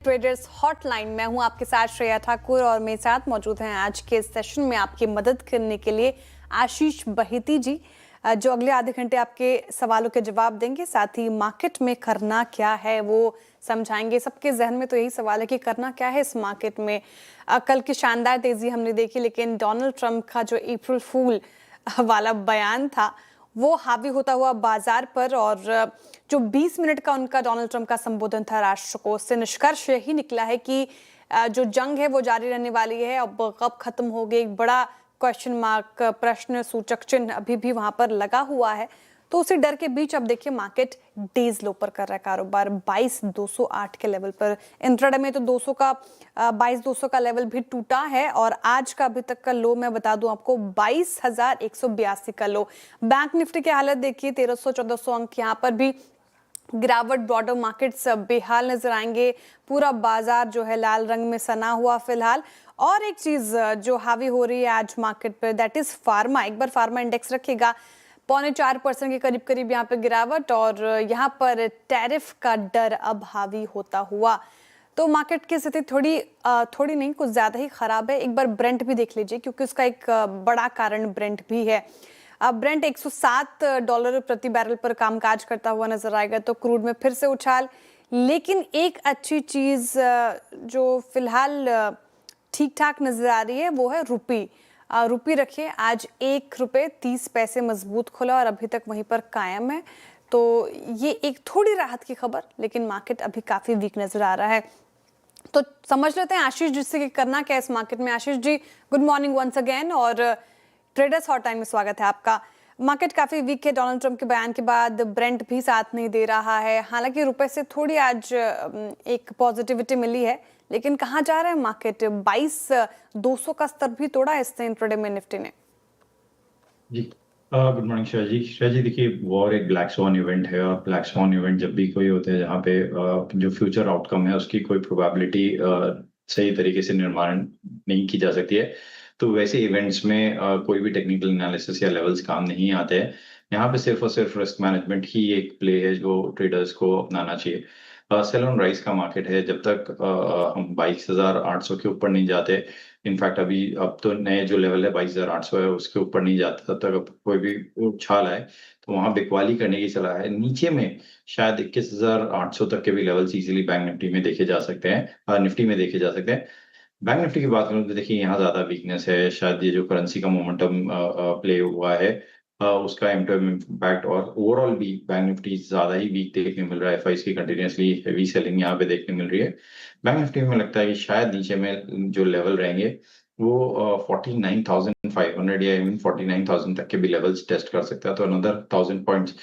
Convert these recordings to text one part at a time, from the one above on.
Traders hotline में हूं आपके साथ श्रेया ठाकुर और मेरे साथ मौजूद हैं आज के सेशन में आपकी मदद करने के लिए आशीष बहेती जी, जो अगले आधे घंटे आपके सवालों के जवाब देंगे। साथ ही मार्केट में करना क्या है वो समझाएंगे। सबके जहन में तो यही सवाल है कि करना क्या है इस मार्केट में। कल की शानदार तेजी हमने देखी, लेकिन डोनाल्ड ट्रंप का जो अप्रैल फूल वाला बयान था वो हावी होता हुआ बाजार पर, और जो 20 मिनट का उनका डोनाल्ड ट्रंप का संबोधन था राष्ट्र को, उससे निष्कर्ष यही निकला है कि जो जंग है वो जारी रहने वाली है। अब कब खत्म होगी, एक बड़ा क्वेश्चन मार्क, प्रश्न सूचक चिन्ह अभी भी वहां पर लगा हुआ है। तो उसी डर के बीच अब देखिए मार्केट डेज लो पर कर रहा है कारोबार 22,208 के लेवल पर। इंट्राडे में तो 22,200 का लेवल भी टूटा है, और आज का अभी तक का लो मैं बता दूं आपको 22,182 का लो। बैंक निफ्टी की हालत देखिए 1300-1400 अंक, यहाँ पर भी गिरावट। ब्रॉडर मार्केट्स बेहाल नजर आएंगे, पूरा बाजार जो है लाल रंग में सना हुआ फिलहाल। और एक चीज जो हावी हो रही है आज मार्केट पर, दैट इज फार्मा। एक बार फार्मा इंडेक्स रखिएगा 0.4% के करीब करीब यहाँ पे गिरावट, और यहाँ पर टैरिफ का डर अब हावी होता हुआ। तो मार्केट की स्थिति थोड़ी नहीं, कुछ ज्यादा ही खराब है। एक बार ब्रेंट भी देख लीजिए, क्योंकि उसका एक बड़ा कारण ब्रेंट भी है। अब ब्रेंट $107 प्रति बैरल पर कामकाज करता हुआ नजर आएगा, तो क्रूड में फिर से उछाल। लेकिन एक अच्छी चीज जो फिलहाल ठीक ठाक नजर आ रही है वो है रुपी। रुपी रखिए आज ₹1.30 मजबूत खुला और अभी तक वहीं पर कायम है। तो ये एक थोड़ी राहत की खबर, लेकिन मार्केट अभी काफी वीक नजर आ रहा है। तो समझ लेते हैं आशीष जी से करना क्या है इस मार्केट में। Ashish ji, good morning once again, और ट्रेडर्स हॉटलाइन में स्वागत है आपका। मार्केट काफी वीक है डोनाल्ड ट्रंप के बयान के बाद, ब्रेंट भी साथ नहीं दे रहा है। हालांकि रुपए से थोड़ी आज एक पॉजिटिविटी मिली है, लेकिन कहाँ जा रहा है मार्केट? 22,200 का स्तर भी तोड़ा है इसने इंट्राडे में निफ्टी ने। जी, गुड मॉर्निंग श्रेया जी देखिए, वॉर एक ब्लैक स्वॉन इवेंट है, और ब्लैक स्वॉन इवेंट जब भी कोई होते हैं जहाँ पे जो फ्यूचर आउटकम है उसकी कोई प्रोबेबिलिटी सही तरीके से निर्माण नहीं की जा सकती है। तो वैसे इवेंट्स में कोई भी टेक्निकल एनालिसिस या लेवल्स काम नहीं आते हैं। यहाँ पे सिर्फ और सिर्फ रिस्क मैनेजमेंट ही एक प्ले है जो ट्रेडर्स को अपनाना चाहिए। सेल ऑन राइज का मार्केट है, जब तक हम 22,800 के ऊपर नहीं जाते। इनफैक्ट अब तो नए जो लेवल है 22,800 है, उसके ऊपर नहीं जाता तब तक अब कोई भी उछाल आए तो वहां बिकवाली करने की सलाह है। नीचे में शायद 21,800 तक के भी लेवल्स इजीली बैंक निफ्टी में देखे जा सकते हैं, निफ्टी में देखे जा सकते हैं। बैंक निफ्टी की बात करूं तो देखिए यहाँ ज्यादा वीकनेस है। शायद ये जो करेंसी का मोमेंटम प्ले हुआ है उसका एम इम्पैक्ट, और ओवरऑल भी बैंक निफ्टी ज्यादा ही वीक देखने मिल रहा है। एफआईस की कंटिन्यूसली हेवी सेलिंग यहाँ पे देखने मिल रही है। बैंक निफ्टी में लगता है कि शायद नीचे में जो लेवल रहेंगे वो 49,500 या इवन 49,000 तक के भी लेवल्स टेस्ट कर सकता है। तो अनदर 1,000 पॉइंट्स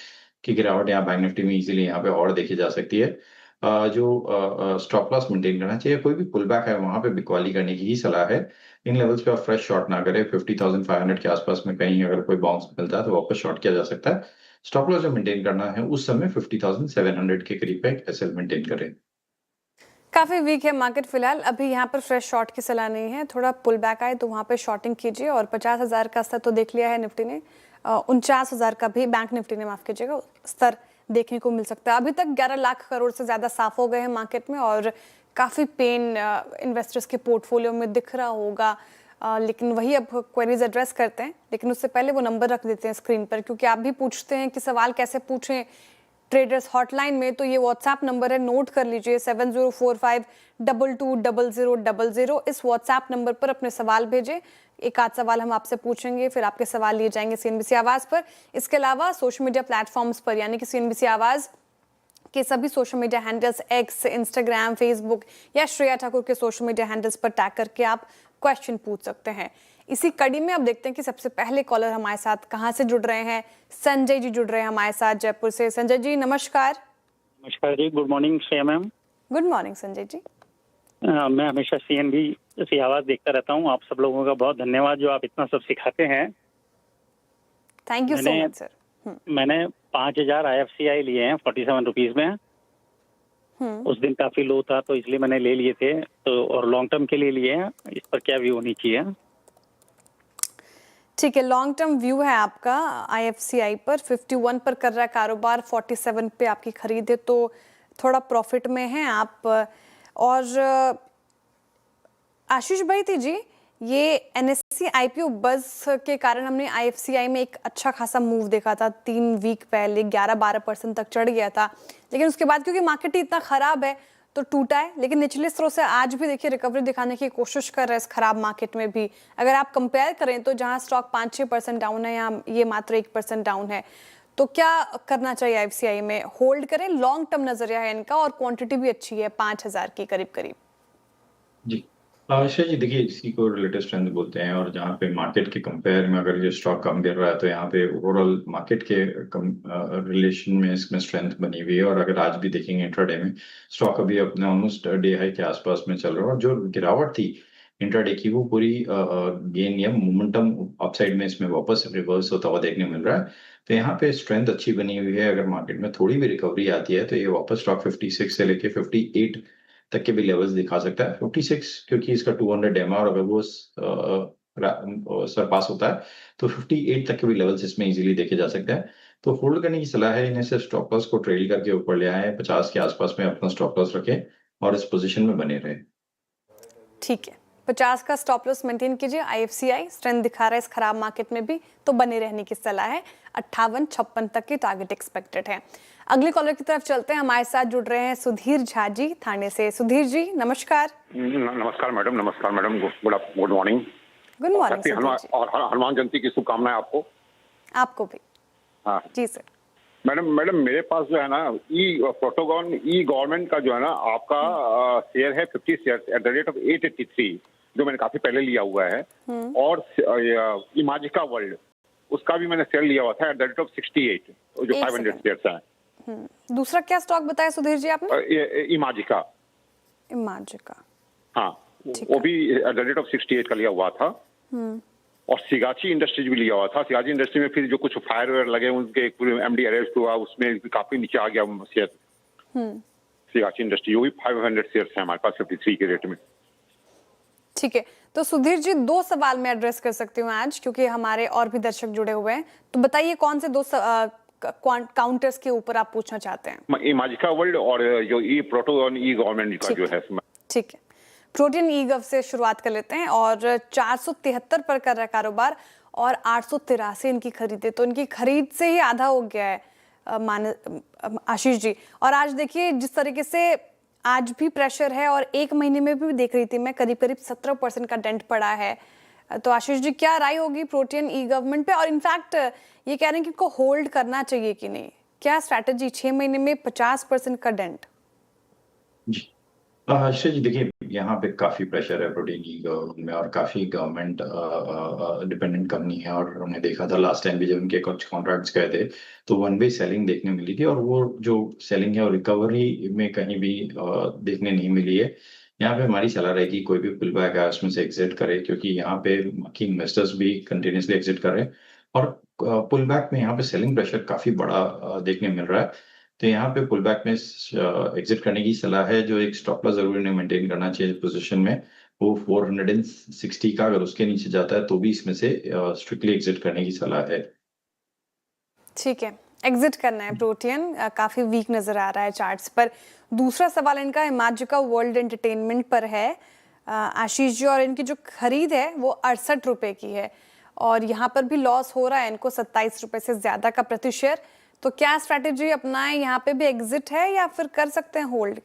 की गिरावट यहाँ बैंक निफ्टी में इजीली यहाँ पे और देखी जा सकती है। जो स्टॉप लॉस मेंटेन करना चाहिए, कोई भी पुल बैक है वहां पे बिकवाली करने की ही सलाह है। इन लेवल्स पे आप फ्रेश शॉर्ट ना करें। 50,500 के आसपास में कहीं अगर कोई बाउंस मिलता है तो वापस शॉर्ट किया जा सकता है। स्टॉप लॉस जो मेंटेन करना है उस समय 50,700 के करीब पे एसएल मेंटेन करें। काफी वीक है मार्केट फिलहाल। अभी यहाँ पर फ्रेश शॉर्ट की सलाह नहीं है, थोड़ा पुल बैक आए तो वहां पे शॉर्टिंग कीजिए। और 50,000 का स्तर तो देख लिया है निफ्टी ने, 49,000 का भी बैंक निफ्टी ने, माफ कीजिएगा, स्तर देखने को मिल सकता है। अभी तक 11 लाख करोड़ से ज्यादा साफ हो गए हैं मार्केट में, और काफी पेन इन्वेस्टर्स के पोर्टफोलियो में दिख रहा होगा। लेकिन वही अब क्वेरीज एड्रेस करते हैं, लेकिन उससे पहले वो नंबर रख देते हैं स्क्रीन पर, क्योंकि आप भी पूछते हैं कि सवाल कैसे पूछें ट्रेडर्स हॉटलाइन में। तो ये व्हाट्सएप नंबर है, नोट कर लीजिए 7045220000। इस व्हाट्सएप नंबर पर अपने सवाल भेजें। एक आध सवाल हम आपसे पूछेंगे, फिर आपके सवाल लिए जाएंगे सीएनबीसी आवाज पर। इसके अलावा सोशल मीडिया प्लेटफॉर्म्स पर, यानी कि सीएनबीसी आवाज के सभी social media handles, x, Instagram, Facebook या श्रेया ठाकुर के सोशल मीडिया हैंडल्स पर टैग करके आप क्वेश्चन पूछ सकते हैं। इसी कड़ी में अब देखते हैं कि सबसे पहले कॉलर हमारे साथ कहां से जुड़ रहे हैं। संजय जी जुड़ रहे हैं हमारे साथ जयपुर से। संजय जी नमस्कार। नमस्कार जी, good morning Shreya ma'am. Good morning Sanjay ji. मैं हमेशा सीएनबी आवाज देखता रहता हूँ। आप सब लोगों का बहुत धन्यवाद जो आप इतना सब सिखाते हैं। Thank you so much sir. मैंने 5,000 IFCI लिए हैं 47 रुपीज में। उस दिन काफी लो था तो इसलिए मैंने ले लिए थे, तो और लॉन्ग टर्म के लिए लिए हैं। इस पर क्या व्यू होनी चाहिए? ठीक है, लॉन्ग टर्म व्यू है आपका IFCI पर। 51 पर कर रहा है कारोबार, 47 पे आपकी खरीद है, तो थोड़ा प्रॉफिट में है आप। और आशीष भाई जी, ये एनएससी आईपीओ बस के कारण हमने आईएफसीआई में एक अच्छा खासा मूव देखा था। 3 वीक पहले 11-12% तक चढ़ गया था, लेकिन उसके बाद क्योंकि मार्केट ही इतना खराब है तो टूटा है। लेकिन निचले स्तरों से आज भी देखिए रिकवरी दिखाने की कोशिश कर रहा है इस खराब मार्केट में भी। अगर आप कंपेयर करें तो जहां स्टॉक 5-6% डाउन है, यहाँ ये मात्र 1% डाउन है। तो क्या करना चाहिए आईएफसीआई में? होल्ड करें? लॉन्ग टर्म नजरिया है इनका और क्वांटिटी भी अच्छी है 5000 की करीब। जी आशा जी, देखिए इसी को रिलेटिव स्ट्रेंथ बोलते हैं। और जहाँ पे मार्केट के कंपेयर में अगर ये स्टॉक कम गिर रहा है तो यहाँ पे ओवरऑल मार्केट के रिलेशन में इसमें स्ट्रेंथ बनी हुई है। और अगर आज भी देखेंगे इंट्राडे में स्टॉक अभी अपने ऑलमोस्ट डे हाई के आसपास में चल रहा है। और जो गिरावट थी इंट्राडे की वो पूरी गेन या मोमेंटम अपसाइड में इसमें वापस रिवर्स होता हुआ देखने मिल रहा है। तो यहाँ पे स्ट्रेंथ अच्छी बनी हुई है। अगर मार्केट में थोड़ी भी रिकवरी आती है तो ये वापस स्टॉक 56 से लेके 58 तक के भी लेवल्स दिखा सकता है। 56 क्योंकि इसका 200 है और अगर वो सरपास होता है तो 58 तक के भी लेवल्स इसमें इजीली देखे जा सकते हैं। तो होल्ड करने की सलाह है, इन्हें सिर्फ स्टॉप लॉस को ट्रेल करके ऊपर ले आए, 50 के आसपास में अपना स्टॉप लॉस रखें और इस पोजीशन में बने रहे। ठीक है, 50 का स्टॉप लॉस मेंटेन कीजिए। आईएफसीआई स्ट्रेंथ दिखा रहा है इस खराब मार्केट में भी, तो बने रहने की सलाह है। 58-56 तक की टारगेट एक्सपेक्टेड है। अगले कॉलर की तरफ चलते हैं। हमारे साथ जुड़ रहे हैं सुधीर झा जी थाने से। सुधीर जी नमस्कार। नमस्कार madam. Good morning. Good morning और हनुमान जयंती की शुभकामनाएं आपको। आपको भी। हाँ जी सर। मैडम मेरे पास जो है ना प्रोटोकॉन गवर्नमेंट का जो है ना आपका शेयर है 50 share at the rate of 883, जो मैंने काफी पहले लिया हुआ है। और इमाजिका वर्ल्ड उसका भी मैंने शेयर लिया हुआ था एट द रेट ऑफ 68, जो 500 शेयर्स हैं। दूसरा क्या स्टॉक बताया सुधीर जी आपने? इमाजिका। हाँ, वो भी एट द रेट ऑफ 68 का लिया हुआ था। और सिगाची इंडस्ट्रीज भी लिया हुआ था। सिगाची इंडस्ट्री में फिर जो कुछ फायर वेयर लगे उनके एमडी अरेस्ट हुआ, उसमें काफी नीचे आ गया शेयर। सिगाची इंडस्ट्री वो भी 500 शेयर है हमारे पास 53 के रेट में। ठीक है, तो सुधीर जी 2 सवाल मैं एड्रेस कर सकती हूँ आज, क्योंकि हमारे और भी दर्शक जुड़े हुए हैं। तो बताइए कौन से 2 काउंटर्स के ऊपर आप पूछना चाहते हैं? इमाजिका वर्ल्ड और जो प्रोटोकॉन गवर्नमेंट का जो है। ठीक है, प्रोटीन ईगव से शुरुआत कर लेते हैं। और 473 पर कर रहा है कारोबार और 883 इनकी खरीद है, तो इनकी खरीद से ही आधा हो गया है आशीष जी। और आज देखिए जिस तरीके से आज भी प्रेशर है और 1 महीने में भी देख रही थी मैं करीब 17% का डेंट पड़ा है। तो आशीष जी क्या राय होगी प्रोटीन ई गवर्नमेंट पे? और इनफैक्ट ये कह रहे हैं कि इनको होल्ड करना चाहिए कि नहीं, क्या स्ट्रैटेजी? 6 महीने में 50% का डेंट। जी आशा जी, देखिए यहाँ पे काफी प्रेशर है प्रोटीन की गवर्नमेंट में और काफी गवर्नमेंट डिपेंडेंट कंपनी है। और हमने देखा था लास्ट टाइम भी जब उनके कुछ कॉन्ट्रैक्ट्स गए थे तो वन वे सेलिंग देखने मिली थी। और वो जो सेलिंग है और रिकवरी में कहीं भी देखने नहीं मिली है। यहाँ पे हमारी सलाह रहेगी कोई भी पुल बैक है उसमें से एग्जिट करे, क्योंकि यहाँ पे बाकी इन्वेस्टर्स भी कंटिन्यूसली एग्जिट कर रहे हैं। और पुल बैक में यहाँ पे सेलिंग प्रेशर काफी बड़ा देखने मिल रहा है। तो यहाँ पे पुल बैक में एग्जिट करने की सलाह है। जो एक स्टॉप लॉस जरूर इन्हें मेंटेन करना चाहिए पोजीशन में, वो 460 का अगर उसके नीचे जाता है तो भी इसमें से स्ट्रिक्टली एग्जिट करने की सलाह है। ठीक है, एग्जिट करना है। प्रोटीन काफी वीक नजर आ रहा है चार्ट्स पर। दूसरा सवाल इनका इमाजिका वर्ल्ड एंटरटेनमेंट पर है आशीष जी, और इनकी जो खरीद है वो 68 रुपए की है और यहाँ पर भी लॉस हो रहा है इनको 27 रुपए से ज्यादा का प्रति शेयर। तो क्या स्ट्रैटेजी अपनाएं? यहाँ पे भी एग्जिट है या फिर कर सकते हैं होल्ड?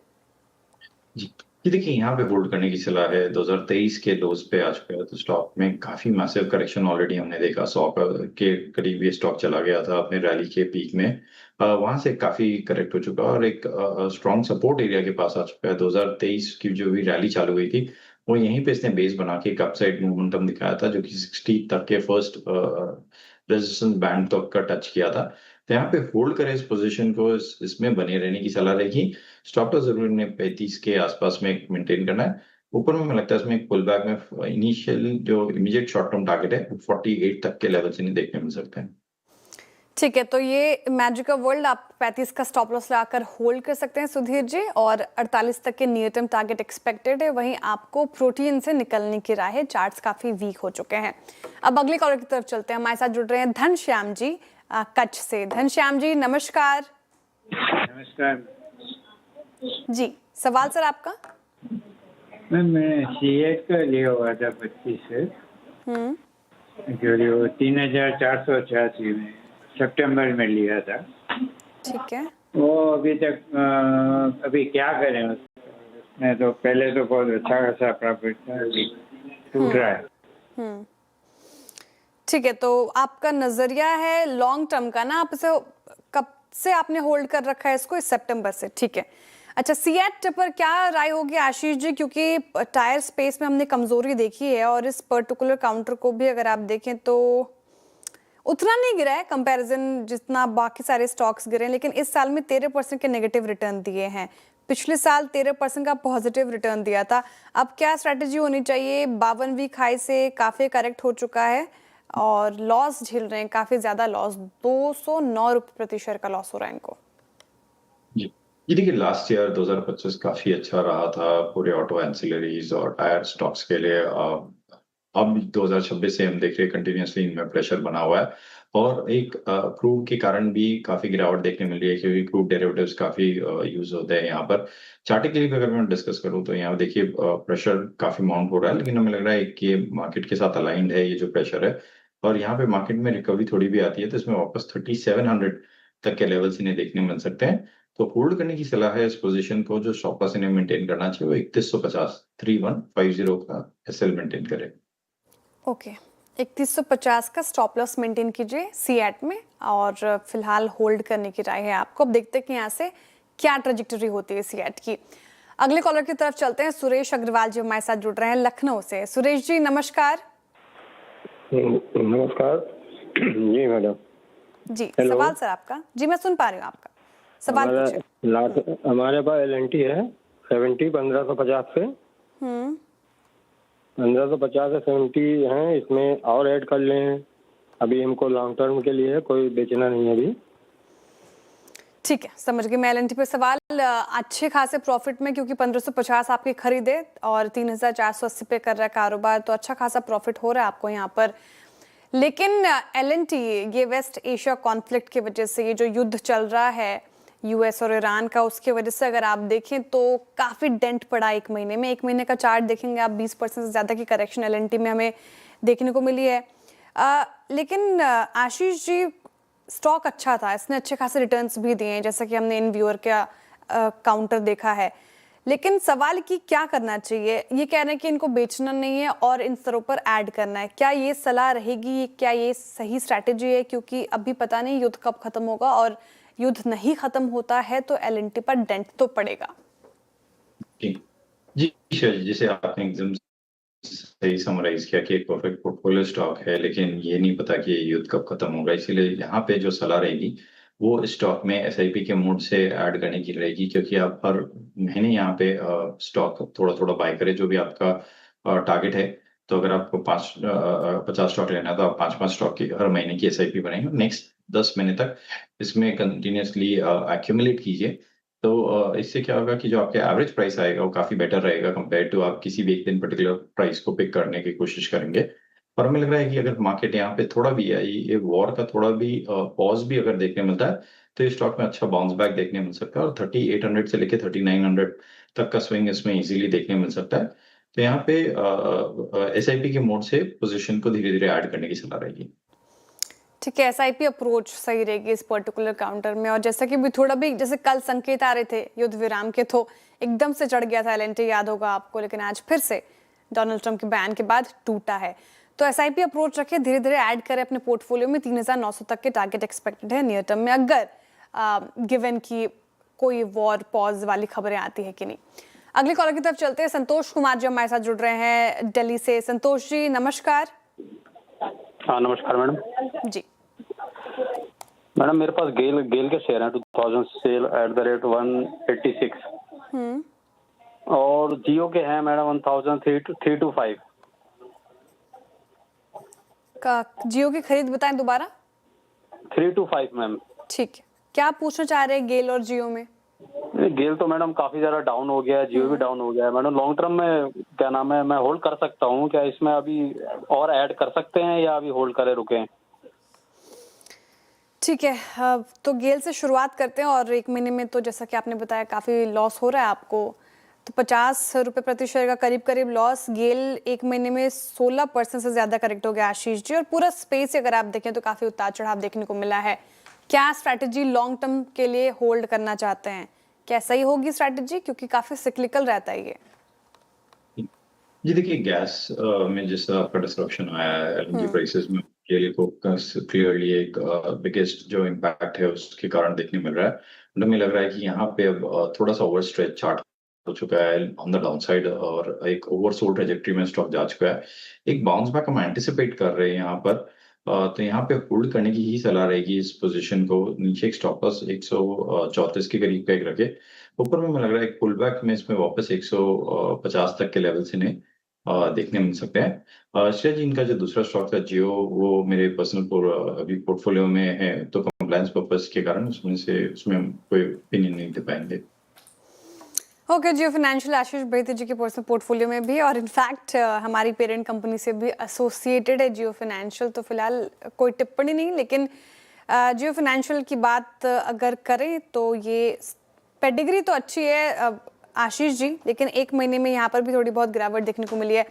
जी देखिए, यहाँ पे होल्ड करने की सलाह है। 2023 के लोज पे आ चुका है तो स्टॉक में काफी मैसिव करेक्शन ऑलरेडी हमने देखा। 100 के करीब ये स्टॉक चला गया था अपने रैली के पीक में। वहां से काफी करेक्ट हो चुका और एक स्ट्रॉन्ग सपोर्ट एरिया के पास आ चुका है। 2023 की जो भी रैली चालू हुई थी वो यहीं पे इसने बेस बना के एक अपसाइड मोमेंटम दिखाया था, जो कि 60 तक के फर्स्ट रेजिस्टेंस बैंड तक का टच किया था। तो यहाँ पे होल्ड करें इस पोजीशन को, इसमें बने रहने की सलाह रहेगी। स्टॉप लॉस जरूर इन्हें 35 के आसपास में मेंटेन करना है। ऊपर में मुझे लगता है इसमें एक पुल बैक में इनिशियल जो इमीडिएट शॉर्ट टर्म टारगेट है 48 तक के लेवल से नहीं देखने मिल सकते हैं। ठीक है, तो ये मैजिका वर्ल्ड आप 35 का स्टॉप लॉस लगाकर होल्ड कर सकते हैं सुधीर जी, और 48 तक के नियर टर्म टारगेट एक्सपेक्टेड है। वहीं आपको प्रोटीन से निकलने की राय है, चार्ट्स काफी वीक हो चुके हैं। अब अगले कॉलर की तरफ चलते हैं। हमारे साथ जुड़ रहे हैं धनश्याम जी कच्छ से। धनश्याम जी नमस्कार। नमस्कार जी, सवाल सर आपका? मैं सीएट का लिया हुआ था 25 से, हम्म। जो 3488 में सितंबर में लिया था। ठीक है। वो अभी तक अभी क्या करें उसमें, तो पहले तो बहुत अच्छा खासा प्रॉफिट था, अभी टूट रहा है। हम्म। ठीक है, तो आपका नजरिया है लॉन्ग टर्म का ना, आप इसे कब से आपने होल्ड कर रखा है इसको? इस सितंबर से, ठीक है। अच्छा, सीएट पर क्या राय होगी आशीष जी, क्योंकि टायर स्पेस में हमने कमजोरी देखी है और इस पर्टिकुलर काउंटर को भी अगर आप देखें तो उतना नहीं गिरा है कंपैरिजन जितना बाकी सारे स्टॉक्स गिरे हैं, लेकिन इस साल में 13% के नेगेटिव रिटर्न दिए हैं। पिछले साल 13% का पॉजिटिव रिटर्न दिया था। अब क्या स्ट्रैटेजी होनी चाहिए? 52 वीक हाई से काफी करेक्ट हो चुका है और लॉस झेल रहे हैं, काफी ज्यादा लॉस, 209 रुपये प्रति शेयर का लॉस हो रहा है इनको। जी देखिए, लास्ट ईयर 2025 काफी अच्छा रहा था पूरे ऑटो एंसिलरीज और टायर स्टॉक्स के लिए। अब 2026 से हम देख रहे हैं कंटिन्यूसली इनमें प्रेशर बना हुआ है और एक क्रूड के कारण भी काफी गिरावट देखने मिल रही है, क्योंकि क्रूड डेरिवेटिव्स काफी यूज होते हैं यहाँ पर। चार्टिकली अगर मैं डिस्कस करूँ तो यहाँ देखिए प्रेशर काफी माउंट हो रहा है, लेकिन हमें लग रहा है कि ये मार्केट के साथ अलाइंड है ये जो प्रेशर है, और यहाँ पे मार्केट में रिकवरी थोड़ी भी आती है तो इसमें वापस 3700 तक के लेवल्स इन्हें देखने मिल सकते हैं। तो होल्ड करने की सलाह है इस पोजीशन को। जो स्टॉप लॉस इन्हें मेंटेन करना चाहिए वो 3150 का एसएल मेंटेन करे। ओके, 3150 का स्टॉप लॉस मेंटेन कीजिए सीएट में और फिलहाल होल्ड करने की राय है आपको। अब देखते हैं कि यहाँ से क्या ट्रेजेक्टरी होती है सीएट की। अगले कॉलर की तरफ चलते हैं। सुरेश अग्रवाल जी हमारे साथ जुड़ रहे हैं लखनऊ से। सुरेश जी नमस्कार। नमस्कार जी मैडम। जी हेलो। सवाल सर आपका? जी मैं सुन पा रही हूँ आपका सवाल, पूछिए। हमारे पास एलएनटी है 1550 से 1550 से 70 है, इसमें और ऐड कर लें। अभी हमको लॉन्ग टर्म के लिए कोई बेचना नहीं है अभी। ठीक है, समझ गई मैं एलएनटी पे सवाल। अच्छे खासे प्रॉफिट में, क्योंकि 1550 आपकी खरीदे और 3480 पे कर रहा है कारोबार, तो अच्छा खासा प्रॉफिट हो रहा है आपको यहाँ पर। लेकिन एलएनटी ये वेस्ट एशिया कॉन्फ्लिक्ट की वजह से, ये जो युद्ध चल रहा है यूएस और ईरान का, उसकी वजह से अगर आप देखें तो काफी डेंट पड़ा एक महीने में। एक महीने का चार्ट देखेंगे आप, 20% से ज्यादा की करेक्शन एलएनटी में हमें देखने को मिली है। लेकिन आशीष जी स्टॉक अच्छा था, इसने अच्छे खासे रिटर्न्स भी दिए हैं, जैसा कि हमने इन व्यूअर का काउंटर देखा है। लेकिन सवाल कि क्या करना चाहिए? ये कह रहे हैं कि इनको बेचना नहीं है और इन स्तरों पर ऐड करना है। क्या ये सलाह रहेगी? क्या ये सही स्ट्रैटेजी है? क्योंकि अभी पता नहीं युद्ध कब खत्म होगा, और युद्ध नहीं खत्म होता है तो एलएनटी पर डेंट तो पड़ेगा। जी जी शैल, जैसे आपने एकदम सही समराइज किया कि एक परफेक्ट पोर्टफोलियो स्टॉक है, लेकिन ये नहीं पता कि ये युद्ध कब खत्म होगा। इसीलिए यहाँ पे जो सलाह रहेगी वो स्टॉक में एसआईपी के मोड से ऐड करने की रहेगी, क्योंकि आप हर महीने यहाँ पे स्टॉक थोड़ा थोड़ा बाय करें जो भी आपका टारगेट है। तो अगर आपको 50 स्टॉक लेना है तो आप 5 स्टॉक की हर महीने की एसआईपी बनाएंगे, नेक्स्ट 10 महीने तक इसमें कंटिन्यूसली एक्यूमुलेट कीजिए। तो इससे क्या होगा कि जो आपके एवरेज प्राइस आएगा वो काफी बेटर रहेगा कंपेयर टू आप किसी भी एक दिन पर्टिकुलर प्राइस को पिक करने की कोशिश करेंगे। और हमें लग रहा है कि अगर मार्केट यहाँ पे थोड़ा भी है, ये वॉर का थोड़ा भी पॉज भी अगर देखने मिलता है तो इस स्टॉक में अच्छा बाउंस बैक देखने मिल सकता है, और 3800 से लेके 3900 तक का स्विंग इसमें इजीली देखने मिल सकता है। तो यहाँ पे एसआईपी के मोड से पोजीशन को धीरे धीरे ऐड करने की सलाह रहेगी। ठीक है, एसआईपी अप्रोच सही रहेगी इस पर्टिकुलर काउंटर में। और जैसा कि भी थोड़ा भी, जैसे कल संकेत आ रहे थे युद्ध विराम के, तो एकदम से चढ़ गया था एलएनटी, याद होगा आपको, लेकिन आज फिर से डोनाल्ड ट्रंप के बयान के बाद टूटा है। तो एसआईपी अप्रोच रखे, धीरे धीरे ऐड करें अपने पोर्टफोलियो में। 3900 तक के टारगेट एक्सपेक्टेड है नियर टर्म में, अगर गिवन की कोई वॉर पॉज वाली खबरें आती है कि नहीं। अगले कॉलर की तरफ चलते हैं। संतोष कुमार जी हमारे साथ जुड़ रहे हैं दिल्ली से। संतोष जी नमस्कार। हाँ नमस्कार मैडम जी। मैडम मेरे पास गेल के शेयर हैं 2000 सेल एट द रेट 186 और जियो के हैं मैडम 1325 का जियो की खरीद बताएं दोबारा। 325 मैम। ठीक है, क्या पूछना चाह रहे हैं गेल और जियो में? गेल तो मैडम काफी ज्यादा डाउन हो गया है, जियो भी डाउन हो गया है मैडम। लॉन्ग टर्म में क्या नाम है, मैं होल्ड कर सकता हूँ क्या? इसमें अभी और ऐड कर सकते हैं या अभी होल्ड करें, रुके? ठीक है, तो गेल से शुरुआत करते हैं। और एक महीने में तो जैसा कि आपने बताया काफी लॉस हो रहा है आपको, तो 50 रुपए प्रति शेयर का करीब करीब लॉस। गेल एक महीने में 16% से ज्यादा करेक्ट हो गया आशीष जी, और पूरा स्पेस अगर आप देखें तो काफी उतार चढ़ाव देखने को मिला है। क्या स्ट्रैटेजी लॉन्ग टर्म के लिए होल्ड करना चाहते हैं? क्या सही होगी स्ट्रैटेजी, क्योंकि काफी सिक्लिकल रहता है ये? जी देखिए, गैस में जिस तरह आपका डिस्ट्रप्शन आया है एलएनजी प्राइसेस में, के लिए क्लियरली एक बिगेस्ट जो इम्पैक्ट है उसके कारण देखने मिल रहा है। हमें लग रहा है कि यहाँ पे अब थोड़ा सा ओवर स्ट्रेच चार्ट हो चुका है ऑन द डाउन साइड, और एक ओवरसोल्ड ट्रेजेक्टरी में स्टॉक जा चुका है। एक बाउंस बैक हम एंटिसिपेट कर रहे हैं यहाँ पर, तो यहाँ पे होल्ड करने की ही सलाह रहेगी इस पोजीशन को। नीचे एक स्टॉप लॉस 134 के करीब का एक रखे। ऊपर में मुझे लग रहा है एक पुल बैक में इसमें वापस 150 तक के लेवल से ने देखने मिल सकते हैं। श्रेया जी, इनका जो दूसरा स्टॉक था जियो, वो मेरे पर्सनल अभी पोर्टफोलियो में है, तो कंप्लायंस पर्पस के कारण उसमें हम कोई ओपिनियन नहीं दे पाएंगे। ओके, जियो फाइनेंशियल आशीष बहिती जी के पर्सनल पोर्टफोलियो में भी, और इनफैक्ट हमारी पेरेंट कंपनी से भी एसोसिएटेड है जियो फाइनेंशियल, तो फिलहाल कोई टिप्पणी नहीं। लेकिन जियो फाइनेंशियल की बात अगर करें तो ये पेडिग्री तो अच्छी है आशीष जी, लेकिन एक महीने में यहाँ पर भी थोड़ी बहुत गिरावट देखने को मिली है।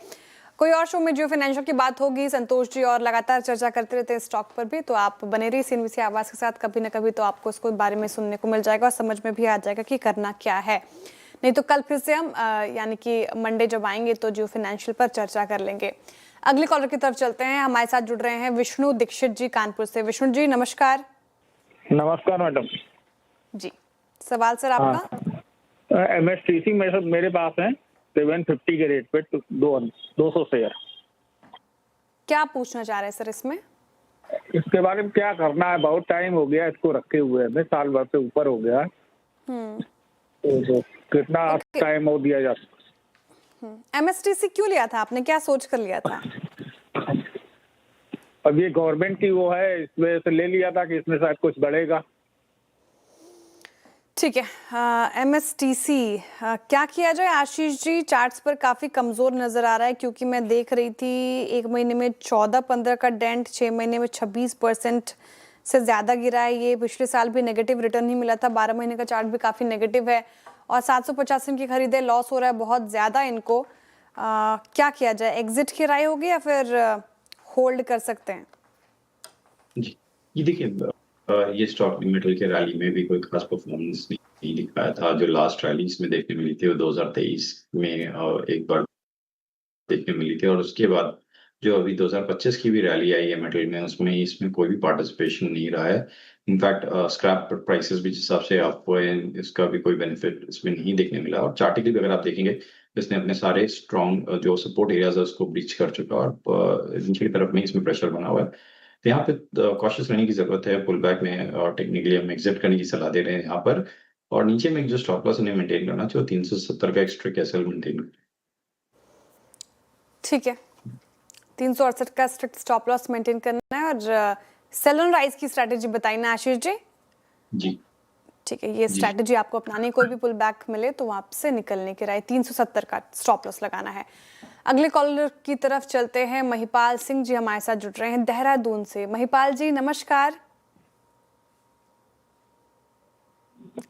कोई और शो में जियो फाइनेंशियल की बात होगी संतोष जी, और लगातार चर्चा करते रहते हैं स्टॉक पर भी, तो आप बने रहिए सीएनबीसी आवाज के साथ। कभी ना कभी तो आपको इसको बारे में सुनने को मिल जाएगा और समझ में भी आ जाएगा कि करना क्या है। नहीं तो कल फिर से हम यानी कि मंडे जब आएंगे तो जियो फाइनेंशियल पर चर्चा कर लेंगे। अगले कॉलर की तरफ चलते हैं। हमारे साथ जुड़ रहे हैं विष्णु दीक्षित जी कानपुर से। विष्णु जी नमस्कार। नमस्कार मैडम जी, सवाल सर आपका। MSTC मेरे पास है 750 के रेट पे 200 शेयर। क्या पूछना चाह रहे हैं सर इसमें? इसके बारे में क्या करना है? बहुत टाइम हो गया इसको रखे हुए, हमें साल भर से ऊपर हो गया। तो कितना टाइम हो दिया जा सकता? MSTC क्यों लिया था आपने, क्या सोच कर लिया था? अब ये गवर्नमेंट की वो है, इस वजह से ले लिया था कि इसमें शायद कुछ बढ़ेगा। ठीक है। MSTC क्या किया जाए आशीष जी? चार्ट्स पर काफी कमजोर नजर आ रहा है, क्योंकि मैं देख रही थी एक महीने में 14-15 का डेंट, 6 महीने में 26% से ज्यादा गिरा है ये। पिछले साल भी नेगेटिव रिटर्न ही मिला था। 12 महीने का चार्ट भी काफी नेगेटिव है, और 750 इनकी खरीदे, लॉस हो रहा है बहुत ज्यादा इनको। क्या किया जाए? एग्जिट की राय होगी या फिर होल्ड कर सकते हैं? जी, ये देखिए, ये स्टॉक मेटल के रैली में भी कोई खास परफॉर्मेंस नहीं दिखाया था। जो लास्ट रैली इसमें देखने मिली थी वो 2023 में एक बार देखने मिली थी, और उसके बाद जो अभी 2025 की भी रैली आई है मेटल में, उसमें इसमें कोई भी पार्टिसिपेशन नहीं रहा है। इनफैक्ट स्क्रैप प्राइसेस भी जिस हिसाब से अप हुए हैं, इसका भी कोई बेनिफिट इसमें नहीं देखने मिला। और चार्टिकली भी अगर आप देखेंगे, इसने अपने सारे स्ट्रॉन्ग जो सपोर्ट एरियाज है उसको ब्रीच कर चुका, और नीचे की तरफ में इसमें प्रेशर बना हुआ है। तो यहाँ पे कॉशियस रहने की जरूरत है पुल बैक में, और टेक्निकली हम एग्जिट करने की सलाह दे रहे हैं यहाँ पर। और नीचे में जो स्टॉप लॉस उन्हें मेंटेन करना चाहिए 370 का एक्स्ट्रा कैसल मेंटेन। ठीक है, 368 का स्ट्रिक्ट स्टॉप लॉस मेंटेन करना है। और सेल ऑन राइज की स्ट्रैटेजी बताई ना आशीष जी? जी ठीक है, ये स्ट्रैटेजी आपको अपनानी, कोई भी पुल बैक मिले तो वहां से निकलने की राय, 370 का स्टॉप लॉस लगाना है। अगले कॉलर की तरफ चलते हैं। महिपाल सिंह जी हमारे साथ जुड़ रहे हैं देहरादून से। महिपाल जी नमस्कार।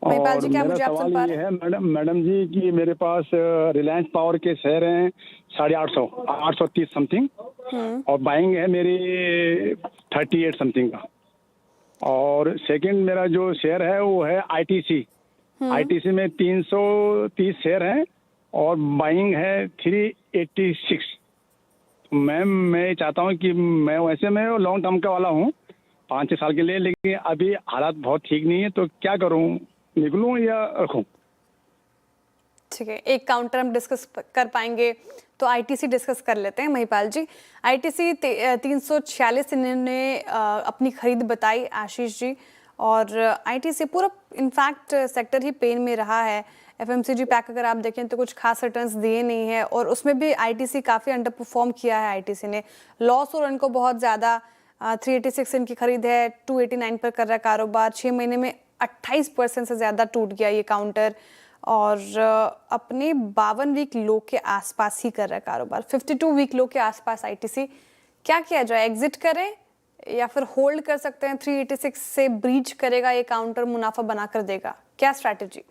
महिपाल जी, क्या मुझे आप सुन पा रहे हैं? मैडम जी कि मेरे पास रिलायंस पावर के शेयर हैं 830 समथिंग, और बाइंग है मेरी 38 समथिंग का। और सेकंड मेरा जो शेयर है वो है ITC में 330 शेयर हैं, और बाइंग है 386। मैम मैं चाहता हूँ कि मैं वैसे मैं लॉन्ग टर्म का वाला हूँ 5-6 साल के लिए, लेकिन अभी हालात बहुत ठीक नहीं है, तो क्या करूँ, निकलूँ या रखूँ? ठीक है, एक काउंटर हम डिस्कस कर पाएंगे तो ITC डिस्कस कर लेते हैं। महिपाल जी, ITC 346 इन्होंने अपनी खरीद बताई आशीष जी, और ITC पूरा इनफैक्ट सेक्टर ही पेन में रहा है। FMCG पैक अगर आप देखें तो कुछ खास रिटर्न्स दिए नहीं है, और उसमें भी ITC काफ़ी अंडर परफॉर्म किया है। ITC ने लॉस और इनको बहुत ज़्यादा 386 इनकी खरीद है, 289 पर कर रहा है कारोबार। 6 महीने में 28% से ज़्यादा टूट गया ये काउंटर, और अपने 52 वीक लो के आसपास ही कर रहा है कारोबार, 52 वीक लो के आसपास ITC। क्या किया जाए, एग्जिट करें या फिर होल्ड कर सकते हैं? 386 से ब्रीच करेगा ये काउंटर, मुनाफा बना कर देगा, क्या स्ट्रैटेजी?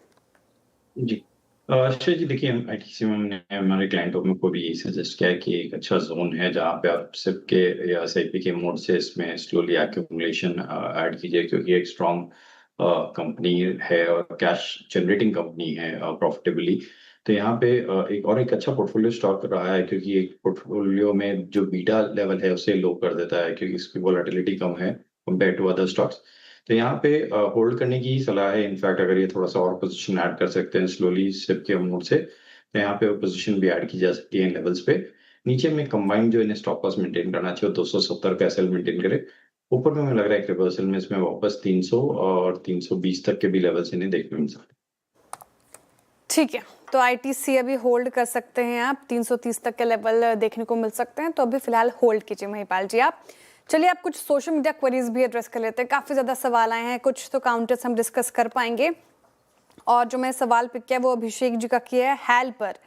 जी, श्रेय जी देखिए, आईटीसी में हमने हमारे क्लाइंटों को भी यही सजेस्ट किया है कि एक अच्छा जोन है जहाँ पे आप सिप के या एसआईपी के मोड से इसमें स्लोली एक्यूमुलेशन ऐड कीजिए, क्योंकि एक स्ट्रॉन्ग कंपनी है और कैश जनरेटिंग कंपनी है प्रॉफिटेबली। तो यहाँ पे एक अच्छा पोर्टफोलियो स्टॉक रहा है, क्योंकि एक पोर्टफोलियो में जो बीटा लेवल है उसे लो कर देता है, क्योंकि इसकी वोलेटिलिटी कम है कंपेयर टू अदर स्टॉक्स। तो यहाँ पे होल्ड करने की सलाह है। इनफैक्ट अगर ये थोड़ा सा और पोजीशन ऐड कर सकते हैं स्लोली सिप के मोड से, तो यहाँ पे पोजीशन भी ऐड की जा सकती है इन लेवल्स पे। नीचे में कंबाइंड जो इन्हें स्टॉप लॉस मेंटेन करना चाहिए 270 का एसएल मेंटेन करे। ऊपर में हमें लग रहा है कि रिवर्सल में इसमें वापस 300 और 320 तक के भी लेवल्स इन्हें देखने मिल सकते हैं। ठीक है, तो आईटीसी अभी होल्ड कर सकते हैं आप, 330 तक के लेवल देखने को मिल सकते हैं, तो अभी फिलहाल होल्ड कीजिए महिपाल जी आप। चलिए आप कुछ सोशल मीडिया क्वेरीज भी एड्रेस कर लेते हैं। काफ़ी ज़्यादा सवाल आए हैं, कुछ तो काउंटर्स हम डिस्कस कर पाएंगे। और जो मैं सवाल पिक किया वो अभिषेक जी का किया है हैल पर।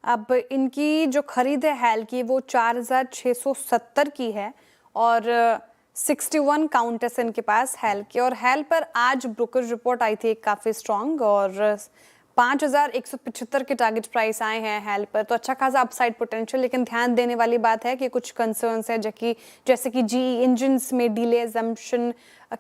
अब इनकी जो खरीद है हैल की वो 4670 की है और 61 काउंटर्स इनके पास हैल के। और हैल पर आज ब्रोकरेज रिपोर्ट आई थी काफ़ी स्ट्रॉन्ग और 5175 के टारगेट प्राइस आए हैं हैल पर, तो अच्छा खासा अपसाइड पोटेंशियल। लेकिन ध्यान देने वाली बात है कि कुछ कंसर्न्स है जैसे कि जीई इंजन्स में डिले एजम्पशन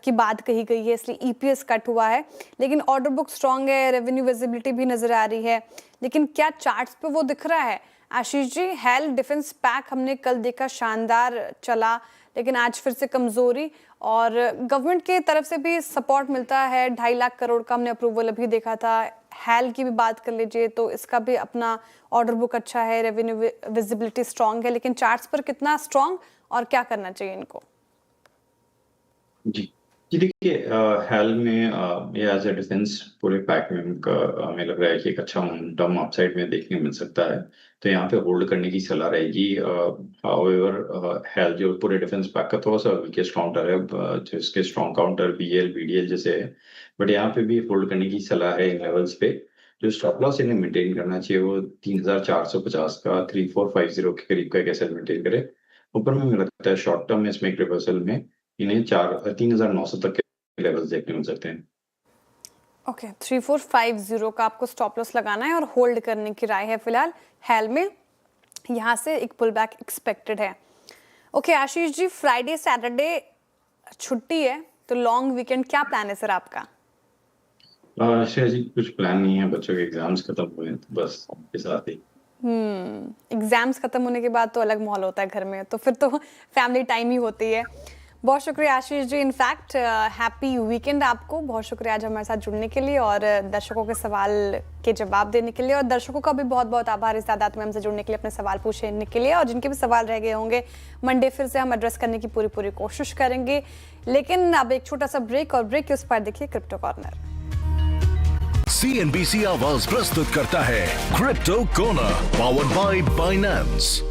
की बात कही गई है, इसलिए ईपीएस कट हुआ है। लेकिन ऑर्डर बुक स्ट्रॉन्ग है, रेवेन्यू विजिबिलिटी भी नजर आ रही है। लेकिन क्या चार्ट्स पे वो दिख रहा है? Ashish ji, hello defence pack हमने कल देखा शानदार चला, लेकिन आज फिर से कमजोरी। और गवर्नमेंट की तरफ से भी सपोर्ट मिलता है, 2.5 लाख करोड़ का हमने अप्रूवल अभी देखा था। हेल की भी बात कर लीजिए तो इसका भी अपना ऑर्डर बुक अच्छा है, रेवेन्यू विजिबिलिटी स्ट्रॉन्ग है। लेकिन चार्ट्स पर कितना स्ट्रॉन्ग और क्या करना चाहिए इनको? जी देखिए, हेल में ये एज ए डिफेंस पूरे पैक में उनका हमें लग रहा है कि एक अच्छा मोमेंटम अपसाइड में देखने को मिल सकता है, तो यहाँ पे होल्ड करने की सलाह रहेगी। हाउएवर हेल जो पूरे डिफेंस पैक का थोड़ा सा वीकेस्ट काउंटर है, जिसके स्ट्रॉन्ग काउंटर बीएल बीडीएल जैसे है, बट यहाँ पे भी होल्ड करने की सलाह है इन लेवल्स पे। जो स्टॉप लॉस इन्हें मेंटेन करना चाहिए वो 3450 का 3450 के करीब का एक एसएल मेंटेन करे। ऊपर में मुझे लगता है शॉर्ट टर्म में इसमें एक रिवर्सल में इन्हें 3900 तक के लेवल्स देखने मिल सकते हैं। ओके, 3450 का आपको स्टॉप लॉस लगाना है और होल्ड करने की राय है फिलहाल हेल में। यहाँ से एक पुल बैक एक्सपेक्टेड है। Okay Ashish ji, Friday Saturday छुट्टी है तो लॉन्ग वीकेंड क्या प्लान है सर आपका? श्रेया जी, कुछ प्लान नहीं है, बच्चों के एग्जाम्स खत्म हुए हैं तो बस उनके साथ ही। एग्जाम्स खत्म होने के बाद तो अलग माहौल होता है घर में, तो फिर तो फैमिली टाइम ही होती है। बहुत शुक्रिया Ashish ji, in fact happy weekend आपको। बहुत शुक्रिया आज हमारे साथ जुड़ने के लिए और दर्शकों के सवाल के जवाब देने के लिए। और दर्शकों का भी बहुत बहुत आभार इस तादाद में हमसे जुड़ने के लिए, अपने सवाल पूछने के लिए। और जिनके भी सवाल रह गए होंगे मंडे फिर से हम एड्रेस करने की पूरी कोशिश करेंगे। लेकिन अब एक छोटा सा ब्रेक, और ब्रेक के उस पर देखिए क्रिप्टो कॉर्नर। CNBC आवाज प्रस्तुत करता है crypto corner, powered by Binance.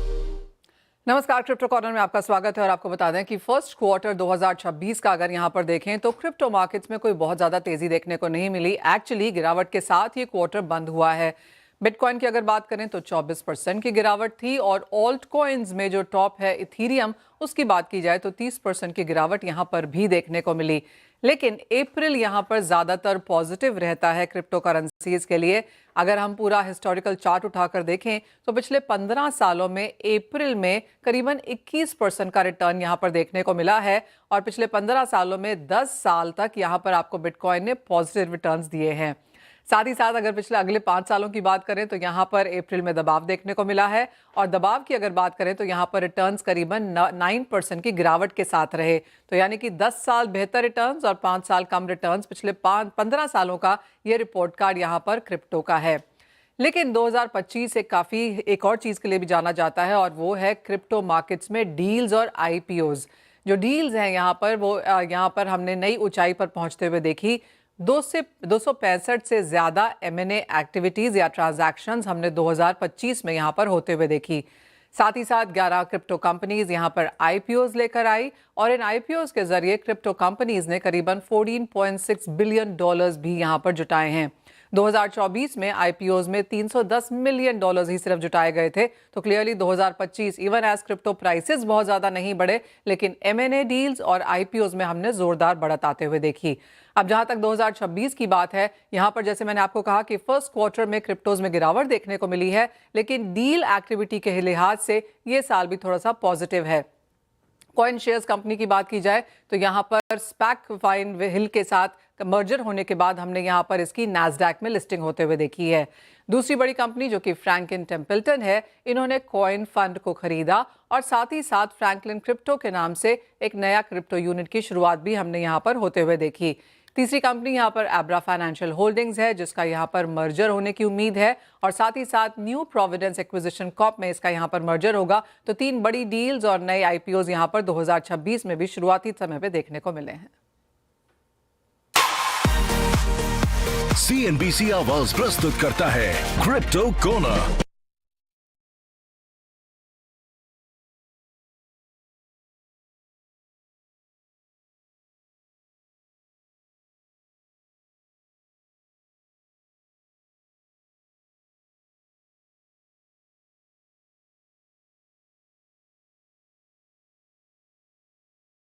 नमस्कार, क्रिप्टो कॉर्नर में आपका स्वागत है। और आपको बता दें कि फर्स्ट क्वार्टर 2026 का अगर यहां पर देखें तो क्रिप्टो मार्केट्स में कोई बहुत ज़्यादा तेज़ी देखने को नहीं मिली। एक्चुअली गिरावट के साथ ये क्वार्टर बंद हुआ है। बिटकॉइन की अगर बात करें तो 24% की गिरावट थी, और ऑल्ट कॉइन्स में जो टॉप है इथीरियम, उसकी बात की जाए तो 30% की गिरावट यहां पर भी देखने को मिली। लेकिन अप्रैल यहां पर ज़्यादातर पॉजिटिव रहता है क्रिप्टो करेंसीज के लिए। अगर हम पूरा हिस्टोरिकल चार्ट उठाकर देखें तो पिछले 15 सालों में अप्रैल में करीबन 21% का रिटर्न यहां पर देखने को मिला है, और पिछले 15 सालों में 10 साल तक यहां पर आपको बिटकॉइन ने पॉजिटिव रिटर्न्स दिए हैं। साथ ही साथ अगर पिछले अगले 5 सालों की बात करें तो यहाँ पर अप्रैल में दबाव देखने को मिला है, और दबाव की अगर बात करें तो यहाँ पर रिटर्न्स करीबन 9% की गिरावट के साथ रहे। तो यानी कि 10 साल बेहतर रिटर्न्स और 5 साल कम रिटर्न्स, पिछले 15 सालों का ये रिपोर्ट कार्ड यहाँ पर क्रिप्टो का है। लेकिन 2025 एक और चीज़ के लिए भी जाना जाता है, और वो है क्रिप्टो मार्केट्स में डील्स और IPOs। जो डील्स हैं यहाँ पर, वो यहाँ पर हमने नई ऊंचाई पर पहुँचते हुए देखी। 265 से ज़्यादा M&A एक्टिविटीज़ या ट्रांजैक्शंस हमने 2025 में यहाँ पर होते हुए देखी। साथ ही साथ 11 क्रिप्टो कंपनीज यहाँ पर IPOs लेकर आई, और इन IPOs के जरिए क्रिप्टो कंपनीज ने करीबन $14.6 बिलियन भी यहाँ पर जुटाए हैं। 2024 में आईपीओज में $310 मिलियन ही सिर्फ जुटाए गए थे। तो clearly 2025 even as crypto prices बहुत ज्यादा नहीं बढ़े, लेकिन M&A डील्स और आईपीओज में हमने जोरदार बढ़त आते हुए देखी। अब जहां तक 2026 की बात है, यहां पर जैसे मैंने आपको कहा कि फर्स्ट क्वार्टर में क्रिप्टोज में गिरावट देखने को मिली है, लेकिन डील एक्टिविटी के लिहाज से ये साल भी थोड़ा सा पॉजिटिव है। कॉइन शेयर्स कंपनी की बात की जाए तो यहां पर स्पैक फाइन हिल के साथ मर्जर होने के बाद हमने यहां पर इसकी नैस्डैक में लिस्टिंग होते हुए देखी है। दूसरी बड़ी कंपनी जो कि फ्रैंकलिन टेम्पल्टन है, इन्होंने कॉइन फंड को खरीदा और साथ ही साथ फ्रैंकलिन क्रिप्टो के नाम से एक नया क्रिप्टो यूनिट की शुरुआत भी हमने यहां पर होते हुए देखी। तीसरी कंपनी यहां पर एब्रा फाइनेंशियल होल्डिंग्स है, जिसका यहां पर मर्जर होने की उम्मीद है और साथ ही साथ न्यू प्रोविडेंस एक्विजिशन कॉर्प में इसका यहां पर मर्जर होगा। तो 3 बड़ी डील्स और नए आईपीओज यहां पर 2026 में भी शुरुआती समय पे देखने को मिले हैं। CNBC आवाज प्रस्तुत करता है क्रिप्टो कॉर्नर।